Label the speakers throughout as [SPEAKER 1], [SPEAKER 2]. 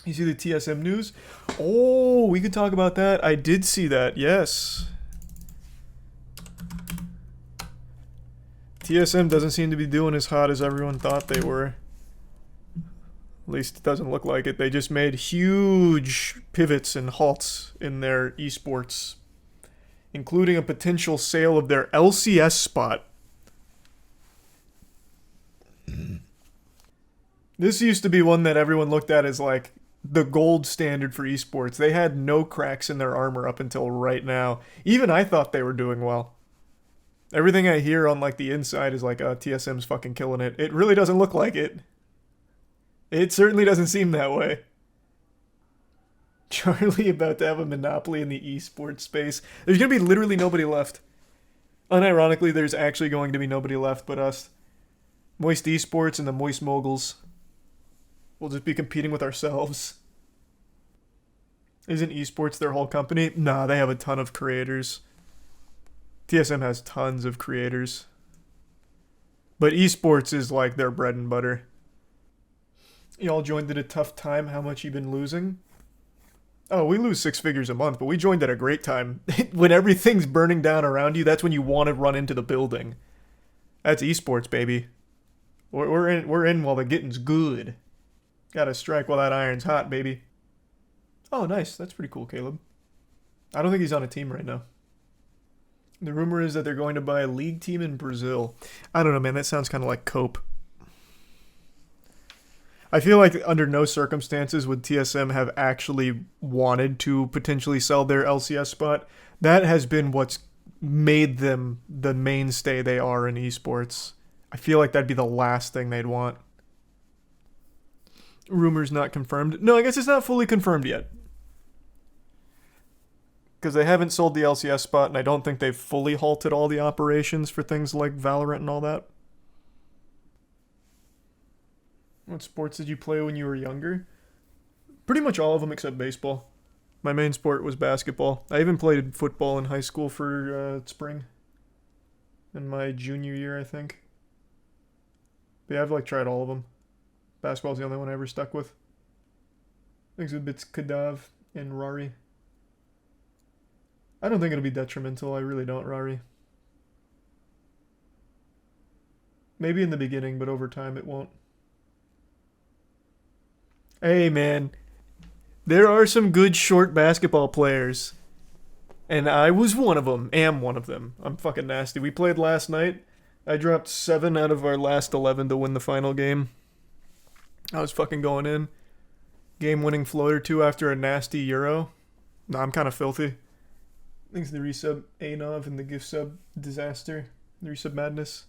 [SPEAKER 1] You see the TSM news? Oh, we could talk about that. I did see that, yes. TSM doesn't seem to be doing as hot as everyone thought they were. At least it doesn't look like it. They just made huge pivots and halts in their esports, including a potential sale of their LCS spot. This used to be one that everyone looked at as like the gold standard for esports. They had no cracks in their armor up until right now. Even I thought they were doing well. Everything I hear on like the inside is like, TSM's fucking killing it. It really doesn't look like it. It certainly doesn't seem that way. Charlie about to have a monopoly in the esports space. There's going to be literally nobody left. Unironically, there's actually going to be nobody left but us. Moist Esports and the Moist Moguls. We'll just be competing with ourselves. Isn't esports their whole company? Nah, they have a ton of creators. TSM has tons of creators. But esports is like their bread and butter. Y'all joined at a tough time. How much you been losing? Oh, we lose 6 figures a month, but we joined at a great time. When everything's burning down around you, that's when you want to run into the building. That's esports, baby. We're in while the getting's good. Gotta strike while that iron's hot, baby. Oh, nice. That's pretty cool, Caleb. I don't think he's on a team right now. The rumor is that they're going to buy a league team in Brazil. I don't know, man. That sounds kind of like cope. I feel like under no circumstances would TSM have actually wanted to potentially sell their LCS spot. That has been what's made them the mainstay they are in esports. I feel like that'd be the last thing they'd want. Rumors not confirmed. No, I guess it's not fully confirmed yet. Because they haven't sold the LCS spot, and I don't think they've fully halted all the operations for things like Valorant and all that. What sports did you play when you were younger? Pretty much all of them except baseball. My main sport was basketball. I even played football in high school for spring. In my junior year, I think. But yeah, I've like tried all of them. Basketball's the only one I ever stuck with. Exhibits Kadav and Rari. I don't think it'll be detrimental. I really don't, Rari. Maybe in the beginning, but over time it won't. Hey, man. There are some good short basketball players. And I was one of them. Am one of them. I'm fucking nasty. We played last night. I dropped 7 out of our last 11 to win the final game. I was fucking going in. Game-winning floater 2 after a nasty Euro. Nah, I'm kind of filthy. Thanks to the resub Anov and the gift sub Disaster. The resub Madness.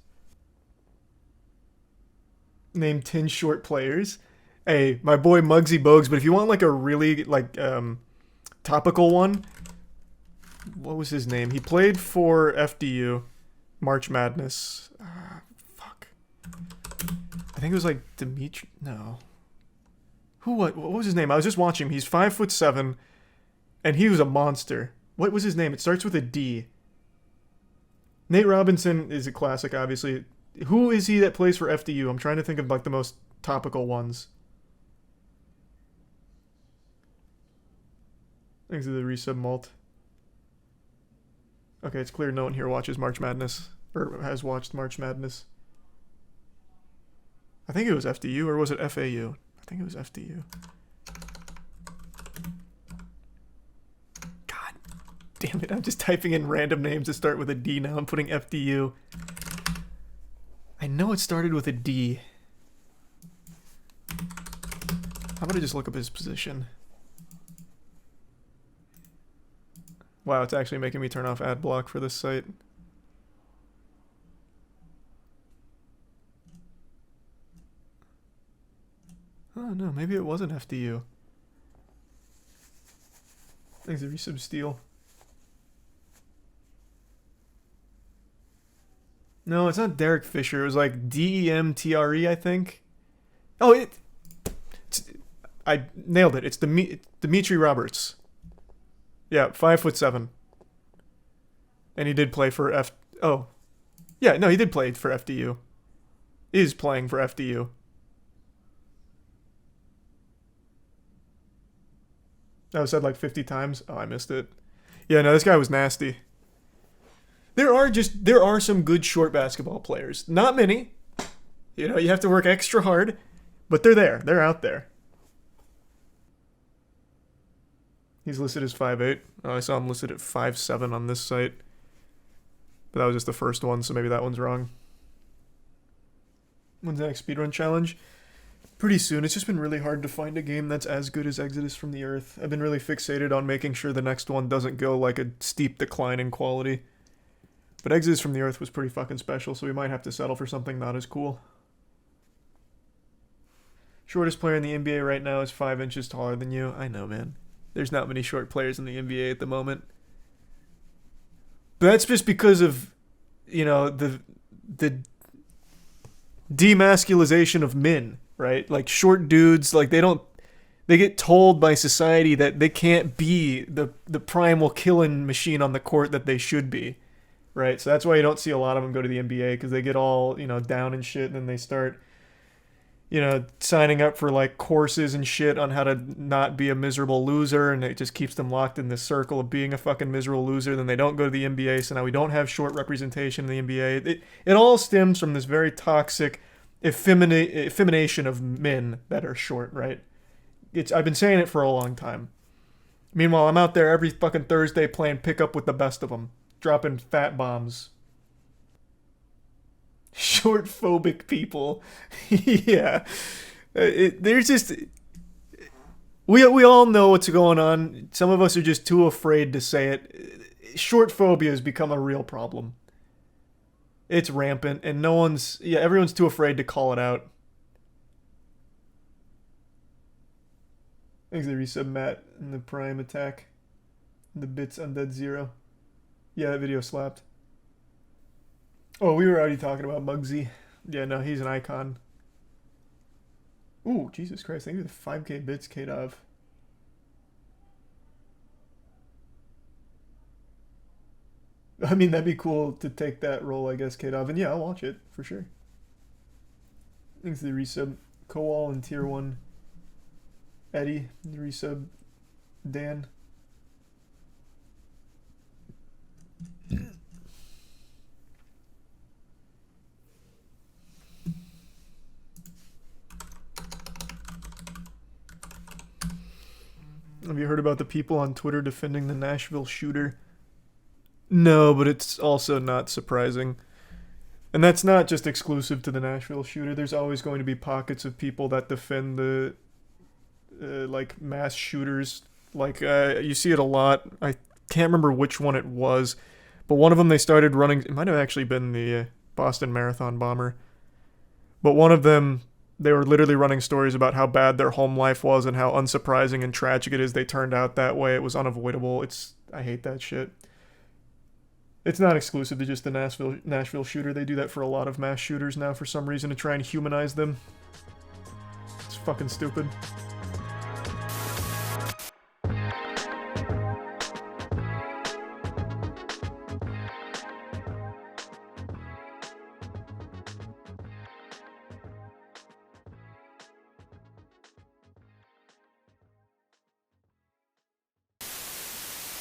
[SPEAKER 1] Name 10 short players. Hey, my boy Muggsy Bogues, but if you want like a really like topical one, what was his name? He played for FDU, March Madness. Fuck. I think it was like Dimitri. No. What was his name? I was just watching him. He's 5'7", and he was a monster. What was his name? It starts with a D. Nate Robinson is a classic, obviously. Who is he that plays for FDU? I'm trying to think of like the most topical ones. Thanks to the resub malt. Okay, it's clear no one here watches March Madness. Or has watched March Madness. I think it was FDU, or was it FAU? I think it was FDU. God damn it, I'm just typing in random names that start with a D now. I'm putting FDU. I know it started with a D. How about I just look up his position? Wow, it's actually making me turn off ad block for this site. Oh no, maybe it wasn't FDU. Thanks to resub Steel. No, it's not Derek Fisher. It was like DEMTRE, I think. Oh, I nailed it. It's Dimitri Roberts. Yeah, 5'7". And he did play for Oh. Yeah, no, he did play for FDU. Is playing for FDU. That was said like 50 times. Oh, I missed it. Yeah, no, this guy was nasty. There are some good short basketball players. Not many. You know, you have to work extra hard, but they're there. They're out there. He's listed as 5'8". Oh, I saw him listed at 5'7" on this site. But that was just the first one, so maybe that one's wrong. When's the next speedrun challenge? Pretty soon. It's just been really hard to find a game that's as good as Exodus from the Earth. I've been really fixated on making sure the next one doesn't go like a steep decline in quality. But Exodus from the Earth was pretty fucking special, so we might have to settle for something not as cool. Shortest player in the NBA right now is 5 inches taller than you. I know, man. There's not many short players in the NBA at the moment. But that's just because of, you know, the demasculization of men, right? Like short dudes, like they get told by society that they can't be the primal killing machine on the court that they should be, right? So that's why you don't see a lot of them go to the NBA, because they get all, you know, down and shit, and then they start, you know, signing up for like courses and shit on how to not be a miserable loser, and it just keeps them locked in this circle of being a fucking miserable loser. Then they don't go to the NBA, so now we don't have short representation in the NBA. It all stems from this very toxic effemination of men that are short, right? I've been saying it for a long time. Meanwhile, I'm out there every fucking Thursday playing pickup with the best of them, dropping fat bombs. Short phobic people. Yeah. There's just... We all know what's going on. Some of us are just too afraid to say it. Short phobia has become a real problem. It's rampant, and everyone's too afraid to call it out. Thanks to resub Matt in the Prime attack. The bits Undead Zero. Yeah, that video slapped. Oh, we were already talking about Muggsy. Yeah, no, he's an icon. Ooh, Jesus Christ. Thank you for the 5k bits, K-Dov. I mean, that'd be cool to take that role, I guess, K-Dov. And yeah, I'll watch it, for sure. Thanks to the resub. Kowal and Tier 1. Eddie, the resub. Dan. Have you heard about the people on Twitter defending the Nashville shooter? No, but it's also not surprising. And that's not just exclusive to the Nashville shooter. There's always going to be pockets of people that defend the like mass shooters. Like you see it a lot. I can't remember which one it was, but one of them they started running. It might have actually been the Boston Marathon bomber. But one of them, they were literally running stories about how bad their home life was and how unsurprising and tragic it is they turned out that way. It was unavoidable. I hate that shit. It's not exclusive to just the Nashville shooter. They do that for a lot of mass shooters now for some reason to try and humanize them. It's fucking stupid.